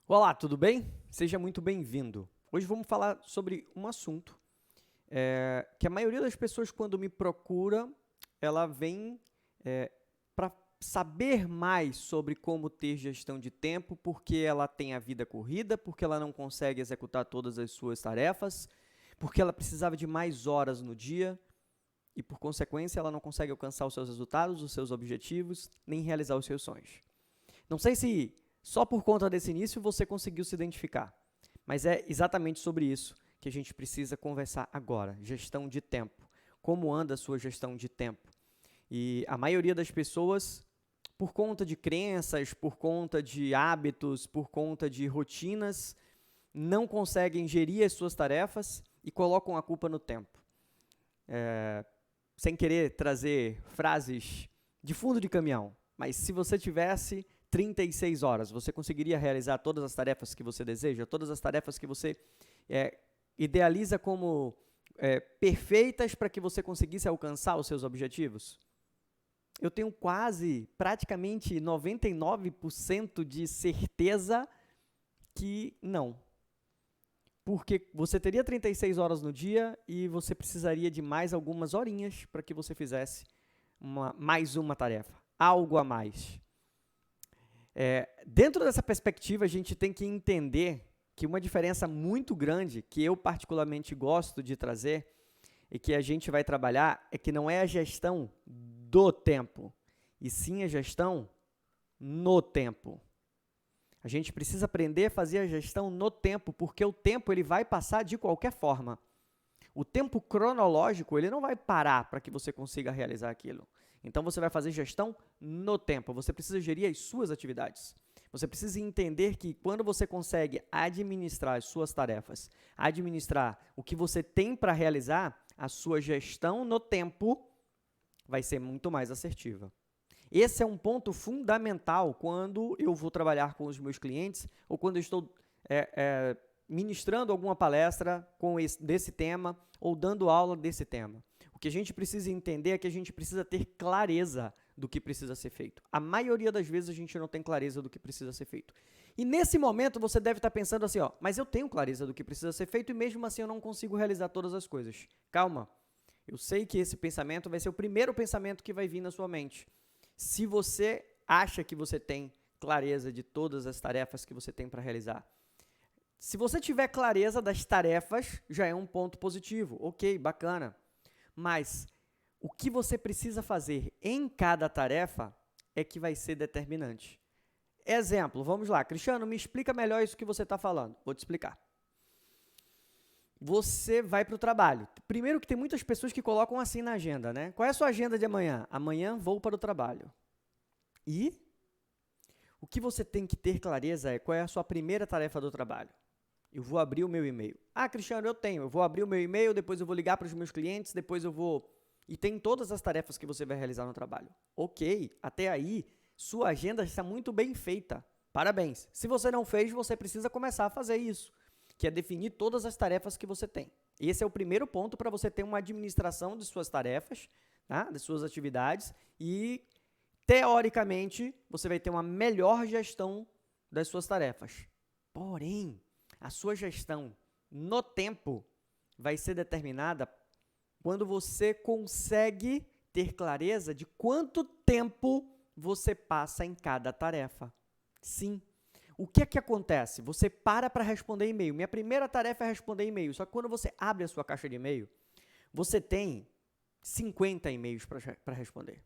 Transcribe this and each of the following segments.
Olá, tudo bem? Seja muito bem-vindo. Hoje vamos falar sobre um assunto que a maioria das pessoas, quando me procura, ela vem para saber mais sobre como ter gestão de tempo, porque ela tem a vida corrida, porque ela não consegue executar todas as suas tarefas, porque ela precisava de mais horas no dia e, por consequência, ela não consegue alcançar os seus resultados, os seus objetivos, nem realizar os seus sonhos. Não sei se só por conta desse início você conseguiu se identificar, mas é exatamente sobre isso que a gente precisa conversar agora, gestão de tempo. Como anda a sua gestão de tempo? E a maioria das pessoas, por conta de crenças, por conta de hábitos, por conta de rotinas, não conseguem gerir as suas tarefas e colocam a culpa no tempo. Sem querer trazer frases de fundo de caminhão, mas se você tivesse 36 horas, você conseguiria realizar todas as tarefas que você deseja, todas as tarefas que você idealiza como perfeitas para que você conseguisse alcançar os seus objetivos? Eu tenho praticamente 99% de certeza que não. Porque você teria 36 horas no dia e você precisaria de mais algumas horinhas para que você fizesse mais uma tarefa, algo a mais. Dentro dessa perspectiva, a gente tem que entender que uma diferença muito grande, que eu particularmente gosto de trazer, e que a gente vai trabalhar, é que não é a gestão do tempo, e sim a gestão no tempo. A gente precisa aprender a fazer a gestão no tempo, porque o tempo ele vai passar de qualquer forma. O tempo cronológico ele não vai parar para que você consiga realizar aquilo. Então, você vai fazer gestão no tempo. Você precisa gerir as suas atividades. Você precisa entender que quando você consegue administrar as suas tarefas, administrar o que você tem para realizar, a sua gestão no tempo vai ser muito mais assertiva. Esse é um ponto fundamental quando eu vou trabalhar com os meus clientes ou quando eu estou ministrando alguma palestra desse tema ou dando aula desse tema. O que a gente precisa entender é que a gente precisa ter clareza do que precisa ser feito. A maioria das vezes a gente não tem clareza do que precisa ser feito. E nesse momento você deve estar pensando assim, mas eu tenho clareza do que precisa ser feito e mesmo assim eu não consigo realizar todas as coisas. Calma, eu sei que esse pensamento vai ser o primeiro pensamento que vai vir na sua mente. Se você acha que você tem clareza de todas as tarefas que você tem para realizar, se você tiver clareza das tarefas, já é um ponto positivo. Ok, bacana. Mas o que você precisa fazer em cada tarefa é que vai ser determinante. Exemplo, vamos lá. Cristiano, me explica melhor isso que você está falando. Vou te explicar. Você vai para o trabalho. Primeiro que tem muitas pessoas que colocam assim na agenda, né? Qual é a sua agenda de amanhã? Amanhã vou para o trabalho. E o que você tem que ter clareza é qual é a sua primeira tarefa do trabalho. Eu vou abrir o meu e-mail. Ah, Cristiano, eu vou abrir o meu e-mail, depois eu vou ligar para os meus clientes, depois eu vou... E tem todas as tarefas que você vai realizar no trabalho. Ok, até aí, sua agenda está muito bem feita. Parabéns. Se você não fez, você precisa começar a fazer isso, que é definir todas as tarefas que você tem. Esse é o primeiro ponto para você ter uma administração de suas tarefas, tá? De suas atividades e, teoricamente, você vai ter uma melhor gestão das suas tarefas. Porém, a sua gestão no tempo vai ser determinada quando você consegue ter clareza de quanto tempo você passa em cada tarefa. Sim. O que é que acontece? Você para responder e-mail. Minha primeira tarefa é responder e-mail. Só que quando você abre a sua caixa de e-mail, você tem 50 e-mails para responder.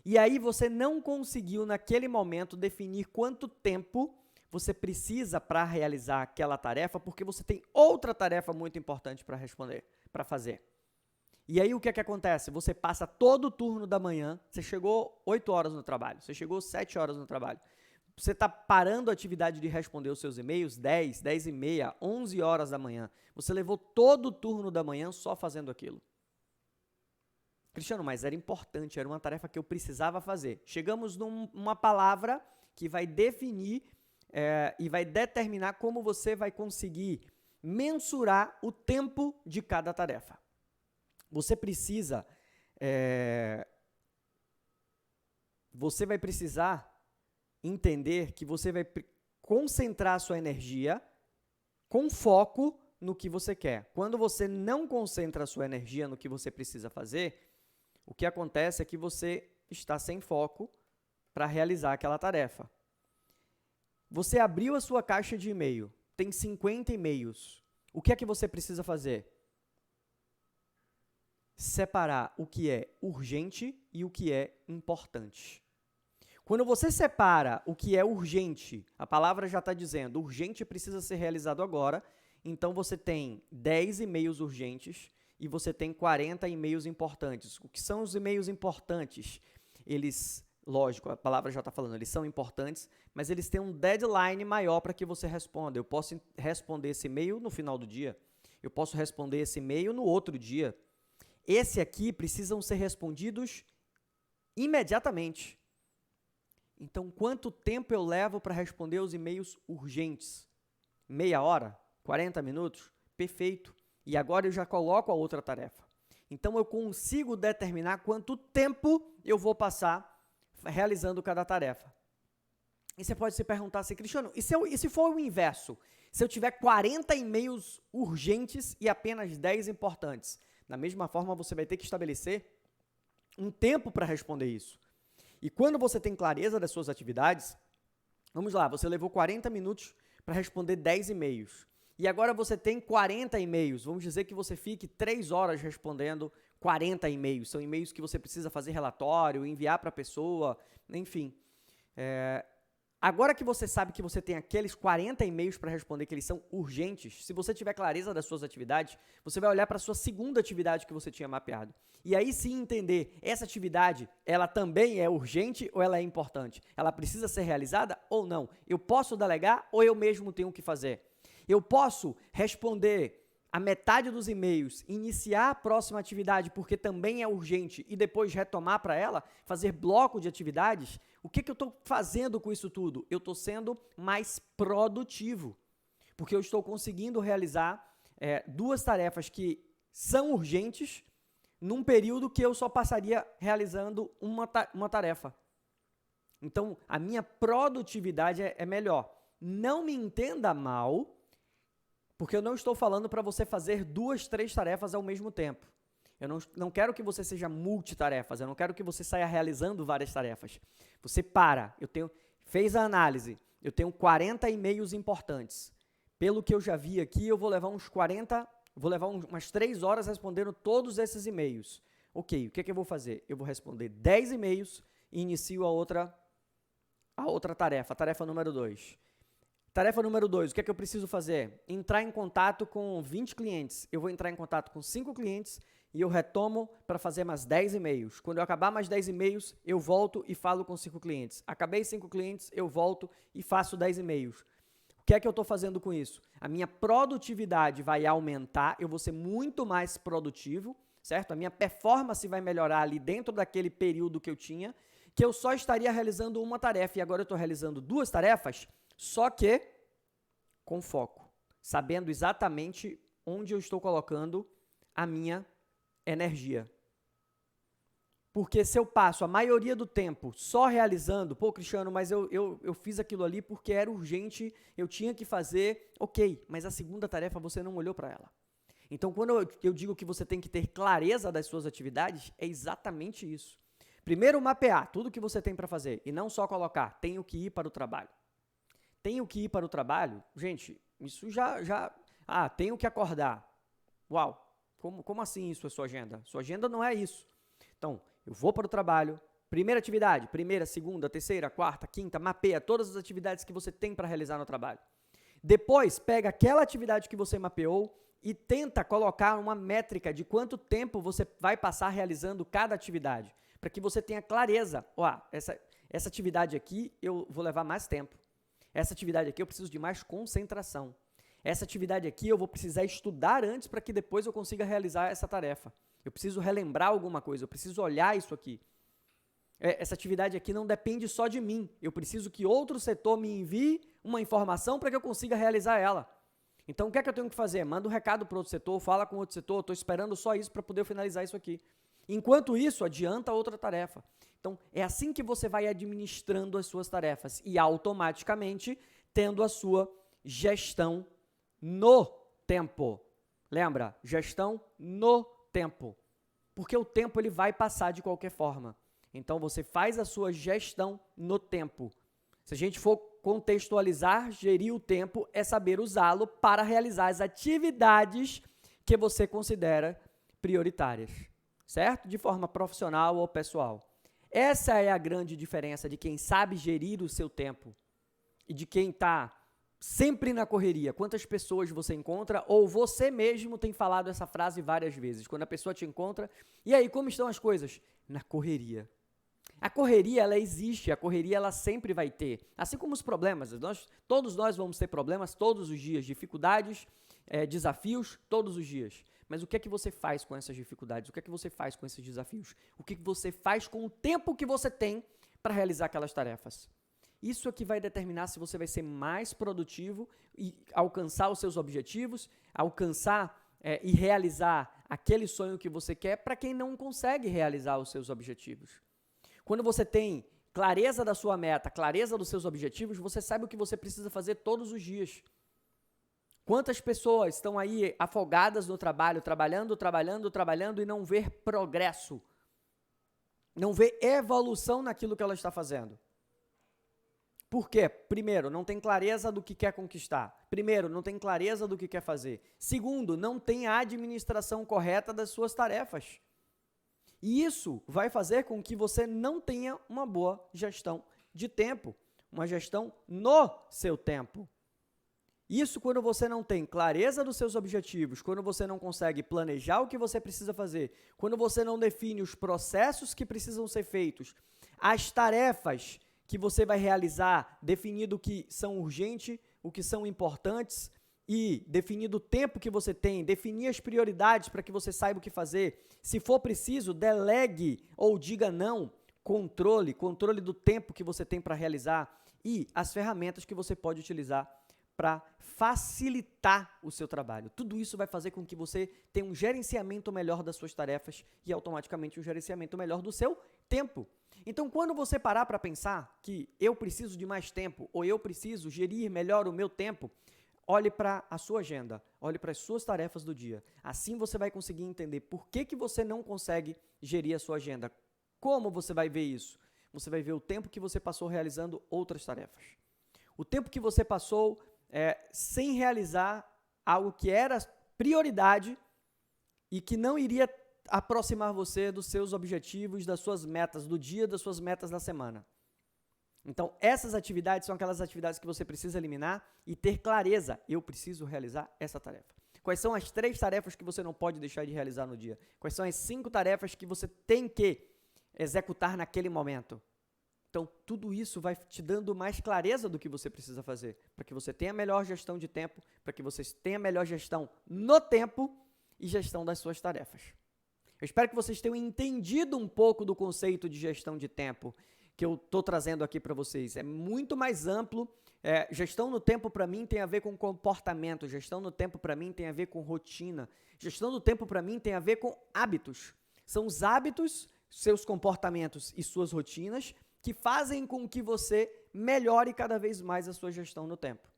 E aí você não conseguiu, naquele momento, definir quanto tempo você precisa para realizar aquela tarefa, porque você tem outra tarefa muito importante para responder, para fazer. E aí o que é que acontece? Você passa todo o turno da manhã, você chegou 8 horas no trabalho, você chegou 7 horas no trabalho, você está parando a atividade de responder os seus e-mails 10, 10 e meia, 11 horas da manhã. Você levou todo o turno da manhã só fazendo aquilo. Cristiano, mas era importante, era uma tarefa que eu precisava fazer. Chegamos numa palavra que vai definir e vai determinar como você vai conseguir mensurar o tempo de cada tarefa. Você vai precisar entender que você vai concentrar a sua energia com foco no que você quer. Quando você não concentra a sua energia no que você precisa fazer, o que acontece é que você está sem foco para realizar aquela tarefa. Você abriu a sua caixa de e-mail, tem 50 e-mails. O que é que você precisa fazer? Separar o que é urgente e o que é importante. Quando você separa o que é urgente, a palavra já está dizendo, urgente precisa ser realizado agora, então você tem 10 e-mails urgentes e você tem 40 e-mails importantes. O que são os e-mails importantes? Eles, lógico, a palavra já está falando, eles são importantes, mas eles têm um deadline maior para que você responda. Eu posso responder esse e-mail no final do dia, eu posso responder esse e-mail no outro dia. Esse aqui precisam ser respondidos imediatamente. Então, quanto tempo eu levo para responder os e-mails urgentes? Meia hora? 40 minutos? Perfeito. E agora eu já coloco a outra tarefa. Então, eu consigo determinar quanto tempo eu vou passar realizando cada tarefa. E você pode se perguntar assim, Cristiano, e se for o inverso? Se eu tiver 40 e-mails urgentes e apenas 10 importantes? Da mesma forma, você vai ter que estabelecer um tempo para responder isso. E quando você tem clareza das suas atividades, vamos lá, você levou 40 minutos para responder 10 e-mails. E agora você tem 40 e-mails. Vamos dizer que você fique 3 horas respondendo 40 e-mails. São e-mails que você precisa fazer relatório, enviar para a pessoa, enfim. Agora que você sabe que você tem aqueles 40 e-mails para responder, que eles são urgentes, se você tiver clareza das suas atividades, você vai olhar para a sua segunda atividade que você tinha mapeado. E aí sim entender, essa atividade, ela também é urgente ou ela é importante? Ela precisa ser realizada ou não? Eu posso delegar ou eu mesmo tenho que fazer? Eu posso responder a metade dos e-mails, iniciar a próxima atividade porque também é urgente e depois retomar para ela, fazer bloco de atividades? O que eu estou fazendo com isso tudo? Eu estou sendo mais produtivo, porque eu estou conseguindo realizar 2 tarefas que são urgentes num período que eu só passaria realizando uma tarefa. Então, a minha produtividade é melhor. Não me entenda mal, porque eu não estou falando para você fazer 2, 3 tarefas ao mesmo tempo. Eu não quero que você seja multitarefas, eu não quero que você saia realizando várias tarefas. Você fez a análise, eu tenho 40 e-mails importantes. Pelo que eu já vi aqui, eu vou levar umas 3 horas respondendo todos esses e-mails. Ok, o que eu vou fazer? Eu vou responder 10 e-mails e inicio a outra tarefa, a tarefa número 2. Tarefa número 2, o que eu preciso fazer? Entrar em contato com 20 clientes. Eu vou entrar em contato com 5 clientes e eu retomo para fazer mais 10 e-mails. Quando eu acabar mais 10 e-mails, eu volto e falo com 5 clientes. Acabei 5 clientes, eu volto e faço 10 e-mails. O que é que eu estou fazendo com isso? A minha produtividade vai aumentar, eu vou ser muito mais produtivo, certo? A minha performance vai melhorar ali dentro daquele período que eu tinha, que eu só estaria realizando uma tarefa e agora eu estou realizando 2 tarefas, só que com foco, sabendo exatamente onde eu estou colocando a minha energia. Porque se eu passo a maioria do tempo só realizando, pô, Cristiano, mas eu fiz aquilo ali porque era urgente, eu tinha que fazer, ok, mas a segunda tarefa você não olhou para ela. Então, quando eu digo que você tem que ter clareza das suas atividades, é exatamente isso. Primeiro, mapear tudo que você tem para fazer e não só colocar, tenho que ir para o trabalho. Tenho que ir para o trabalho? Gente, isso tenho que acordar. Uau, como assim isso é sua agenda? Sua agenda não é isso. Então, eu vou para o trabalho, primeira atividade, primeira, segunda, terceira, quarta, quinta, mapeia todas as atividades que você tem para realizar no trabalho. Depois, pega aquela atividade que você mapeou e tenta colocar uma métrica de quanto tempo você vai passar realizando cada atividade, para que você tenha clareza. Essa atividade aqui eu vou levar mais tempo. Essa atividade aqui eu preciso de mais concentração. Essa atividade aqui eu vou precisar estudar antes para que depois eu consiga realizar essa tarefa. Eu preciso relembrar alguma coisa, eu preciso olhar isso aqui. Essa atividade aqui não depende só de mim. Eu preciso que outro setor me envie uma informação para que eu consiga realizar ela. Então, o que é que eu tenho que fazer? Manda um recado para outro setor, fala com outro setor, estou esperando só isso para poder finalizar isso aqui. Enquanto isso, adianta outra tarefa. Então, é assim que você vai administrando as suas tarefas e automaticamente tendo a sua gestão no tempo. Lembra? Gestão no tempo. Porque o tempo ele vai passar de qualquer forma. Então, você faz a sua gestão no tempo. Se a gente for contextualizar, gerir o tempo é saber usá-lo para realizar as atividades que você considera prioritárias, certo? De forma profissional ou pessoal. Essa é a grande diferença de quem sabe gerir o seu tempo e de quem está sempre na correria. Quantas pessoas você encontra, ou você mesmo tem falado essa frase várias vezes, quando a pessoa te encontra, e aí, como estão as coisas? Na correria. A correria, ela existe, a correria, ela sempre vai ter. Assim como os problemas, todos nós vamos ter problemas todos os dias, dificuldades, desafios todos os dias. Mas o que é que você faz com essas dificuldades? O que é que você faz com esses desafios? O que é que você faz com o tempo que você tem para realizar aquelas tarefas? Isso é que vai determinar se você vai ser mais produtivo e alcançar os seus objetivos, alcançar e realizar aquele sonho que você quer, para quem não consegue realizar os seus objetivos. Quando você tem clareza da sua meta, clareza dos seus objetivos, você sabe o que você precisa fazer todos os dias. Quantas pessoas estão aí afogadas no trabalho, trabalhando e não vê progresso, não vê evolução naquilo que ela está fazendo? Por quê? Primeiro, não tem clareza do que quer conquistar. Primeiro, não tem clareza do que quer fazer. Segundo, não tem a administração correta das suas tarefas. E isso vai fazer com que você não tenha uma boa gestão de tempo, uma gestão no seu tempo. Isso quando você não tem clareza dos seus objetivos, quando você não consegue planejar o que você precisa fazer, quando você não define os processos que precisam ser feitos, as tarefas que você vai realizar, definindo o que são urgentes, o que são importantes, e definido o tempo que você tem, definir as prioridades para que você saiba o que fazer. Se for preciso, delegue ou diga não, controle do tempo que você tem para realizar e as ferramentas que você pode utilizar para facilitar o seu trabalho. Tudo isso vai fazer com que você tenha um gerenciamento melhor das suas tarefas e automaticamente um gerenciamento melhor do seu tempo. Então, quando você parar para pensar que eu preciso de mais tempo ou eu preciso gerir melhor o meu tempo, olhe para a sua agenda, olhe para as suas tarefas do dia. Assim você vai conseguir entender por que você não consegue gerir a sua agenda. Como você vai ver isso? Você vai ver o tempo que você passou realizando outras tarefas. O tempo que você passou sem realizar algo que era prioridade e que não iria aproximar você dos seus objetivos, das suas metas do dia, das suas metas da semana. Então, essas atividades são aquelas atividades que você precisa eliminar e ter clareza. Eu preciso realizar essa tarefa. Quais são as 3 tarefas que você não pode deixar de realizar no dia? Quais são as 5 tarefas que você tem que executar naquele momento? Então, tudo isso vai te dando mais clareza do que você precisa fazer, para que você tenha melhor gestão de tempo, para que você tenha melhor gestão no tempo e gestão das suas tarefas. Eu espero que vocês tenham entendido um pouco do conceito de gestão de tempo que eu estou trazendo aqui para vocês. É muito mais amplo. Gestão no tempo, para mim, tem a ver com comportamento. Gestão no tempo, para mim, tem a ver com rotina. Gestão do tempo, para mim, tem a ver com hábitos. São os hábitos, seus comportamentos e suas rotinas que fazem com que você melhore cada vez mais a sua gestão no tempo.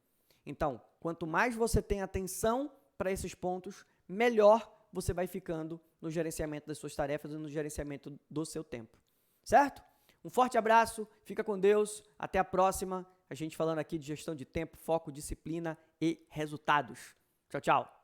Então, quanto mais você tem atenção para esses pontos, melhor você vai ficando no gerenciamento das suas tarefas e no gerenciamento do seu tempo. Certo? Um forte abraço, fica com Deus, até a próxima. A gente falando aqui de gestão de tempo, foco, disciplina e resultados. Tchau, tchau.